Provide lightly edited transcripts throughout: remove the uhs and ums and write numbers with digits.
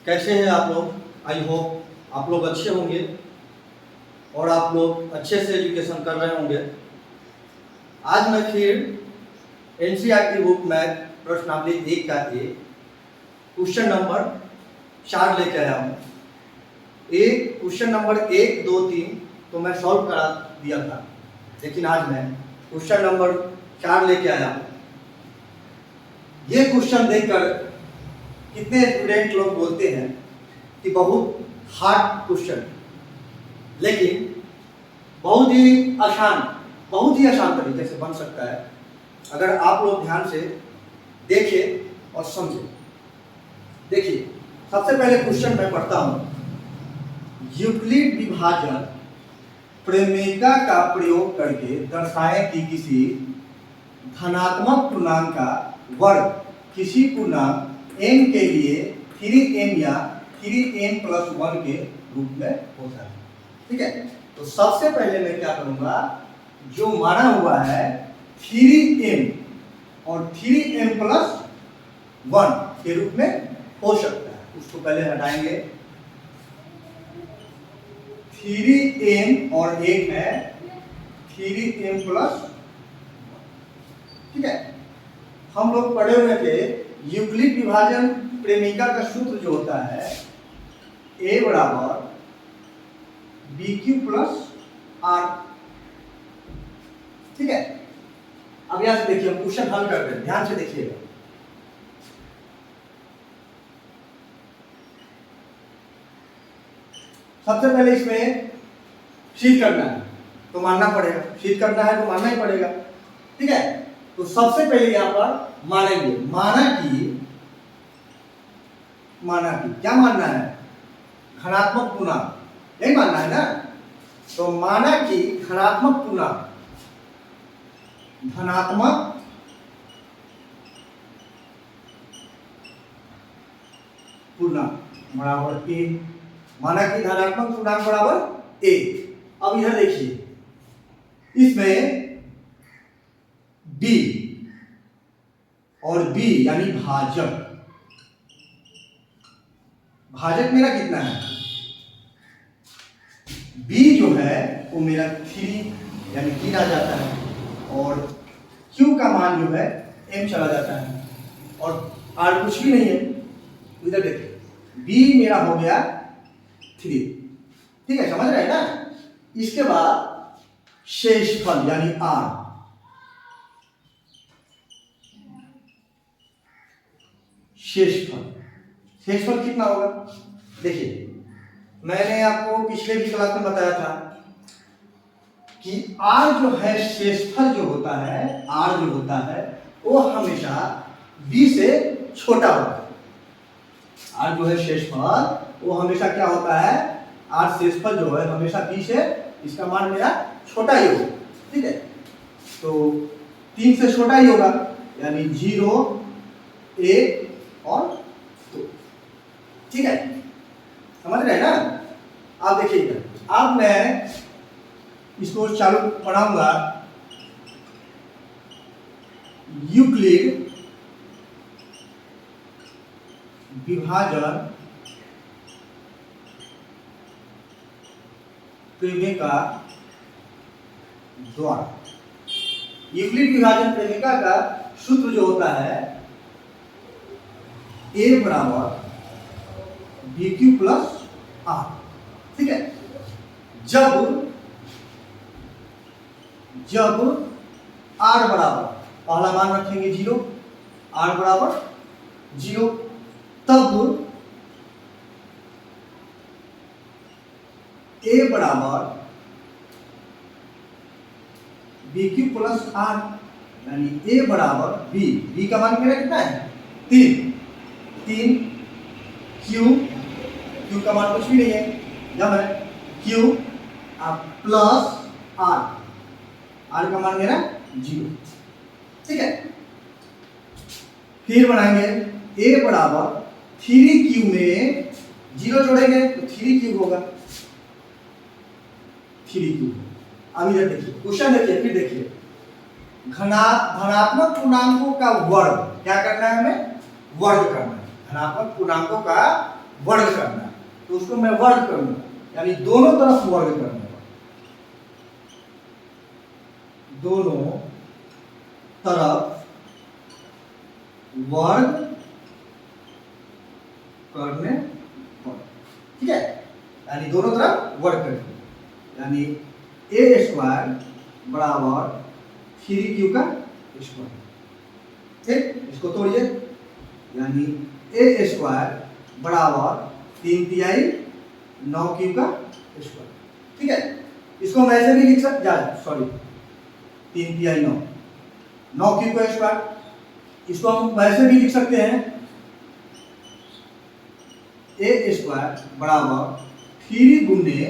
कैसे हैं आप लोग? आई होप आप लोग अच्छे होंगे और आप लोग अच्छे से एजुकेशन कर रहे होंगे। आज मैं फिर एनसीईआरटी बुक मैथ प्रश्नावली 1 का क्वेश्चन नंबर 4 लेके आया हूँ। एक क्वेश्चन नंबर 1, 2, 3 तो मैं सॉल्व करा दिया था, लेकिन आज मैं क्वेश्चन नंबर 4 लेके आया हूँ। ये क्वेश्चन देखकर कितने स्टूडेंट लोग बोलते हैं कि बहुत हार्ड क्वेश्चन, लेकिन बहुत ही आसान तरीके से बन सकता है अगर आप लोग ध्यान से देखें और समझें। देखिए, सबसे पहले क्वेश्चन मैं पढ़ता हूं। यूक्लिड विभाजन प्रमेयिका का प्रयोग करके दर्शाएं कि किसी धनात्मक पूर्णांक का वर्ग किसी पूर्णांक n के लिए 3n या 3n+1 के रूप में होता है। ठीक है, तो सबसे पहले मैं क्या करूंगा, जो माना हुआ है 3n और 3n+1 के रूप में हो सकता है, उसको पहले हटाएंगे। 3n और एक है 3n+, ठीक है। हम लोग पढ़े हुए थे यूक्लिड विभाजन प्रेमिका का सूत्र जो होता है a बराबर bq+r। ठीक है, अब यहां से देखिए हम क्वेश्चन हल करते हैं, ध्यान से देखिएगा। सबसे पहले इसमें सिद्ध करना है तो मानना पड़ेगा, सिद्ध करना है तो मानना ही पड़ेगा। ठीक है, तो सबसे पहले यहां पर मानेंगे, माना कि क्या मानना है, धनात्मक पूर्णांक, यही मानना है ना। तो माना कि धनात्मक पूर्णांक बराबर a, माना कि धनात्मक पूर्णांक बराबर a। अब इधर देखिए, इसमें b और b यानी भाजक मेरा कितना है, b जो है वो मेरा 3 यानी 3 आ जाता है और q का मान जो है m चला जाता है और r कुछ भी नहीं है। इधर देखिए, b मेरा हो गया 3। ठीक है, समझ रहे हैं ना। इसके बाद शेषफल यानी r, शेषफल कितना होगा, देखिए मैंने आपको पिछले भी क्लास में बताया था कि r जो है शेषफल जो होता है, r जो होता है वो हमेशा b से छोटा होता है। r जो है शेषफल वो हमेशा क्या होता है, r शेषफल जो है हमेशा b से, इसका मान मेरा छोटा ही होगा। ठीक है, तो 3 से छोटा ही होगा, यानी 0, 1 और 2। ठीक है, समझ रहे हैं ना। आप देखिएगा, अब मैं इसको चालू पढ़ाऊंगा। यूक्लिड विभाजन प्रेमिका द्वारा, यूक्लिड विभाजन प्रेमिका का सूत्र जो होता है a बराबर bq+r। ठीक है, जब r बराबर, पहला मान रखेंगे 0, r बराबर 0, तब a बराबर bq+r, यानी a बराबर b का मान मेरा कितना है 3, q का मान कुछ भी नहीं है, जब है q प्लस r का मान मेरा 0। ठीक है, फिर बनाएंगे a बराबर 3q में 0 जोड़ेंगे तो 3q होगा, 3q। अब इधर देखिए, क्वेश्चन देखिए, फिर देखिए, धनात्मक पूर्णांकों का वर्ग क्या करना है, हमें वर्ग करना है। धनात्मक पूर्णांकों का वर्ग करना है, तो उसको मैं वर्ग करूंगा, यानी दोनों तरफ वर्ग करने पर, दोनों तरफ वर्ग करने पर, ठीक है, यानी दोनों तरफ वर्ग करेंगे, यानी ए स्क्वायर बराबर 3q का स्क्वायर, ठीक, इसको तोड़िए, यानी ए स्क्वायर बराबर 3 तिहाई 9q का स्क्वायर, ठीक है, इसको हम ऐसे भी लिख सकते, सॉरी 3 तिहाई 9q का स्क्वायर, इसको हम वैसे भी लिख सकते हैं, ए स्क्वायर बराबर 3 गुने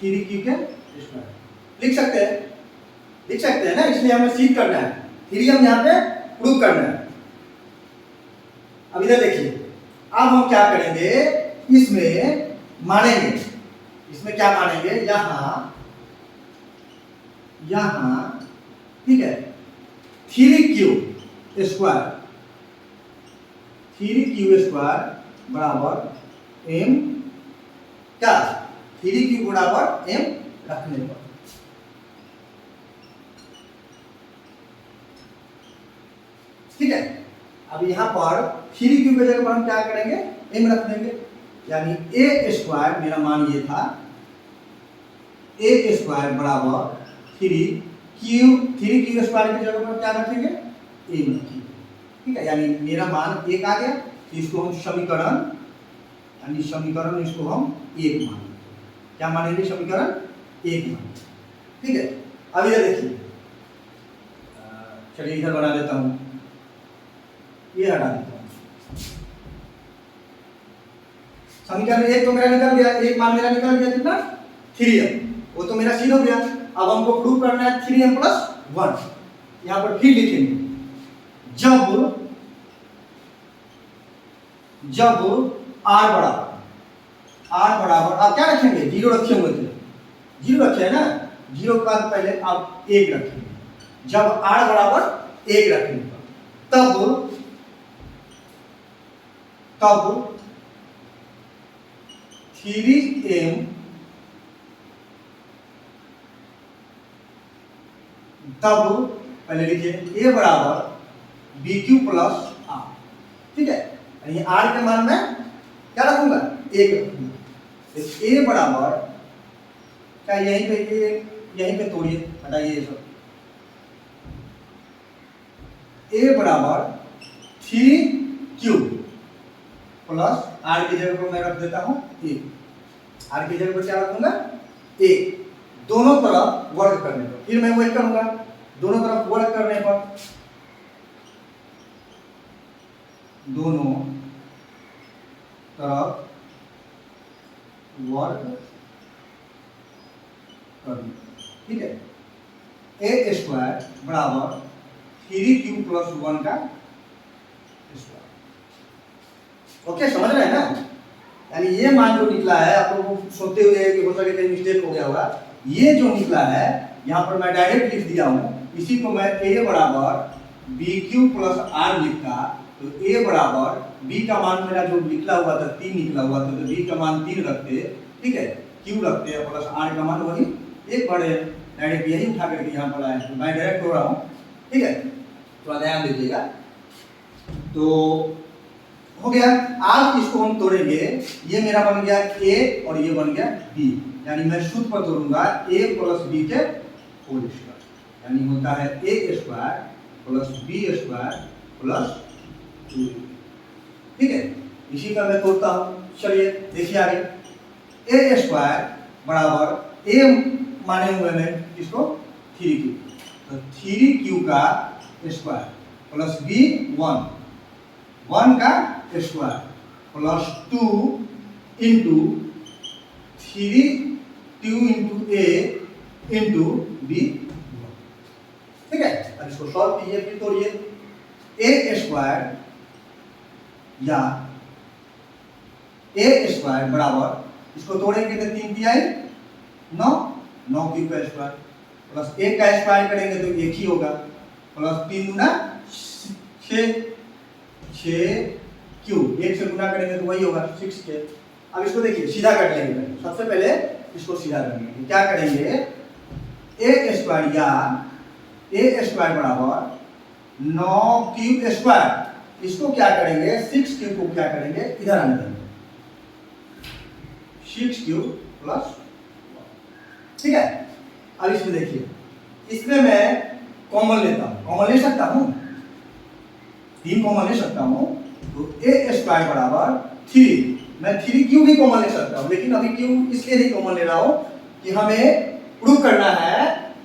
3q के स्क्वायर, लिख सकते हैं ना, इसलिए हमें सिद्ध करना है, 3 हम यहाँ पे प्रूव करना है। अब इधर देखिए, अब हम क्या करेंगे, इसमें मानेंगे, इसमें क्या मानेंगे, यहां ठीक है 3q स्क्वायर बराबर m, क्या 3q बराबर m रखने पर, ठीक है। अब यहां पर 3q की जगह पर हम क्या करेंगे, m रख देंगे, यानी ए स्क्वायर, मेरा मान ये था, ए स्क्वायर बराबर 3q स्क्वायर की जगह पर क्या रखेंगे, m रखेंगे, ठीक है, यानी मेरा मान 1 आ गया, तो इसको हम समीकरण, यानी समीकरण इसको हम 1 मानेंगे, क्या मानेंगे, समीकरण 1 मानेंगे, ठीक है। अब इधर देखिए, चलिए इधर बना देता हूं, ये हटा देता हूं, समीकरण 1 तो मेरा निकल गया, एक मान मेरा निकल गया कितना, 3m, वो तो मेरा सिद्ध हो गया। अब हमको प्रूव करना है 3m + 1, यहां पर फिर लिखेंगे, जब r बराबर, आप क्या रखेंगे, 0 रखे हुए थे, 0 रखे है ना, 0 के बाद पहले आप 1 रखेंगे, जब r बराबर 1 रखेंगे तब 3m, तब पहले लिखिए a बराबर bq + r, ठीक है, यानी r के मान में क्या रखूंगा, 1 रखूंगा, तो a बराबर क्या, यहीं पे तोड़िए, हटाइए ये सब, a बराबर 3q प्लस r की जगह पर मैं रख देता हूं 1, r की जगह पर क्या रखूंगा, 1, दोनों तरफ वर्ग करने पर, फिर मैं वही करूंगा, दोनों तरफ वर्ग करने पर, दोनों तरफ वर्ग करने, ठीक है, ए स्क्वायर बराबर 3q + 1 का स्क्वायर, ओके, समझ रहे हैं ना, यानी ये मान जो निकला है, आप लोगों को सोचते हुए कि हो सके कहीं मिस्टेक हो गया होगा, ये जो निकला है यहाँ पर मैं डायरेक्ट लिख दिया हूँ, इसी को मैं a बराबर bq + r लिखता, तो a बराबर b का मान मेरा जो निकला हुआ था 3 निकला हुआ था, तो b का मान 3 रखते, ठीक है, q रखते हैं प्लस r का मान वही 1 बड़े, डायरेक्ट यही उठा करके यहाँ पर आया, मैं डायरेक्ट हो रहा हूँ, ठीक है, थोड़ा ध्यान दीजिएगा, तो हो गया। आज इसको हम तोड़ेंगे, ये मेरा बन गया a और ये बन गया b, यानी मैं सूत्र पर तोड़ूंगा a + b के होल स्क्वायर, यानी होता है a स्क्वायर + b स्क्वायर + 2, ठीक है, इसी का मैं तोड़ता हूं, चलिए देखिए आगे, a स्क्वायर बराबर a माने हुए में इसको 3q, तो 3q का स्क्वायर प्लस b 1 का square plus 2 into 2 into a into b, ठीक है, अब इसको सॉल्व कीजिए, फिर तोड़िए, a स्क्वायर या a स्क्वायर बराबर, इसको तोड़ेंगे तो 3 तिहाई 9q का स्क्वायर प्लस 1 का स्क्वायर करेंगे तो 1 ही होगा, प्लस 3 गुना 6 क्यू, 1 से गुना करेंगे तो वही होगा 6k। अब इसको देखिए सीधा कर लेंगे, सबसे पहले इसको सीधा करेंगे। क्या करेंगे, ए स्क्वायर या ए स्क्वायर बराबर 9q²। इसको क्या करेंगे, 6q को क्या करेंगे, इधर आने देंगे, 6q प्लस, ठीक है। अब इसमें देखिए, इसमें मैं कॉमन लेता हूं, कॉमन ले सकता हूं, 3 कॉमन ले सकता हूं, तो ए स्क्वायर बराबर 3। मैं 3q भी कॉमन ले सकता हूं, लेकिन अभी q इसलिए नहीं कॉमन ले रहा हूं कि हमें प्रूव करना है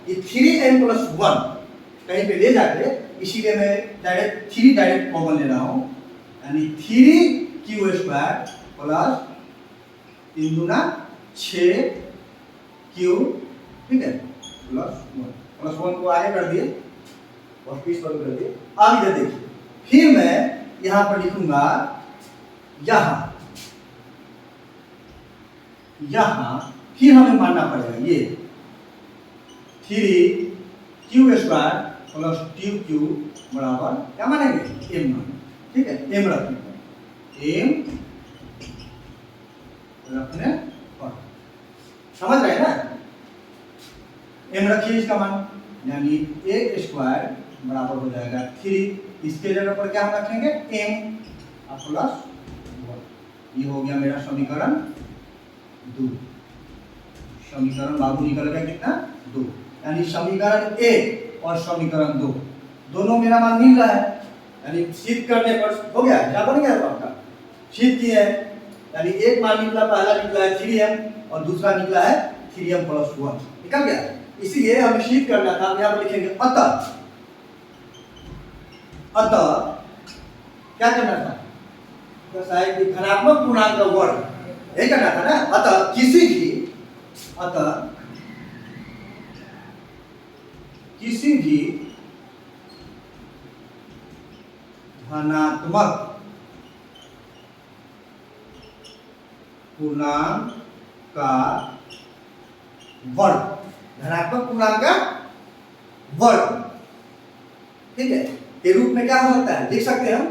कि 3n + 1 कहीं पे ले जाके, इसीलिए मैं डायरेक्ट 3 डायरेक्ट कॉमन ले रहा हूं, यानी 3q² प्लस 3 दूना 6q, ठीक है, प्लस 1 को आगे कर दिए और 20 बंद कर दिए। अब इधर देखिए, फिर मैं यहां पर लिखूंगा, यहां फिर हमें मानना पड़ेगा ये 3q² प्लस 2q बराबर क्या मानेंगे, m मानेंगे, ठीक है। m रखने पर समझ रहे हैं ना, m रखिए इसका मान, यानी a² बराबर हो जाएगा 3, इसके जगह पर क्या हम रखेंगे, m प्लस 1। ये हो गया मेरा समीकरण 2। समीकरण बाबू निकल गया कितना, 2। यानी समीकरण 1 और समीकरण 2 दोनों मेरा मान मिल रहा है, यानी सिद्ध करने पर हो गया, क्या बन गया आपका, सिद्ध किया है। यानी एक मान निकला, पहला निकला है 3m और दूसरा निकला है 3m + 1, निकल गया। इसीलिए हमें सिद्ध करना था, यहाँ पर लिखेंगे अतः क्या करना था, धनात्मक पूर्णांक का वर्ग, यही करना था ना। अतः किसी भी धनात्मक पूर्णांक का वर्ग, धनात्मक पूर्णांक का वर्ग, ठीक है, के रूप में क्या हो सकता है, लिख सकते हैं हम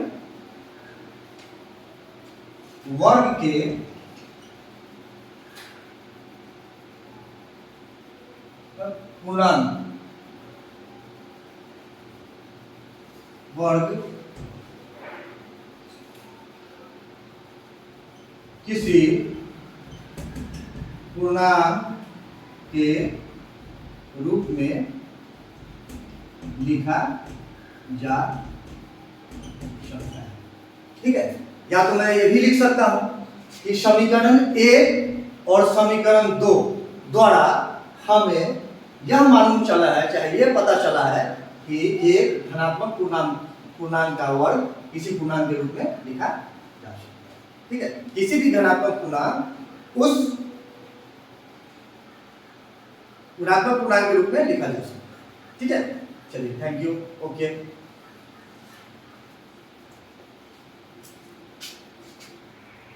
वर्ग के पूर्णांक, वर्ग किसी पूर्णांक के रूप में लिखा जा सकता है, ठीक है। या तो मैं ये भी लिख सकता हूं कि समीकरण 1 और समीकरण 2 द्वारा हमें यह मालूम चला है, चाहे ये पता चला है कि एक धनात्मक पूर्णांक का वर्ग किसी पूर्णांक के रूप में लिखा जा सकता है, ठीक है। किसी भी धनात्मक पूर्णांक उस ऋणात्मक पूर्णांक के रूप में लिखा जा सकता है, ठीक है। चलिए, थैंक यू, ओके।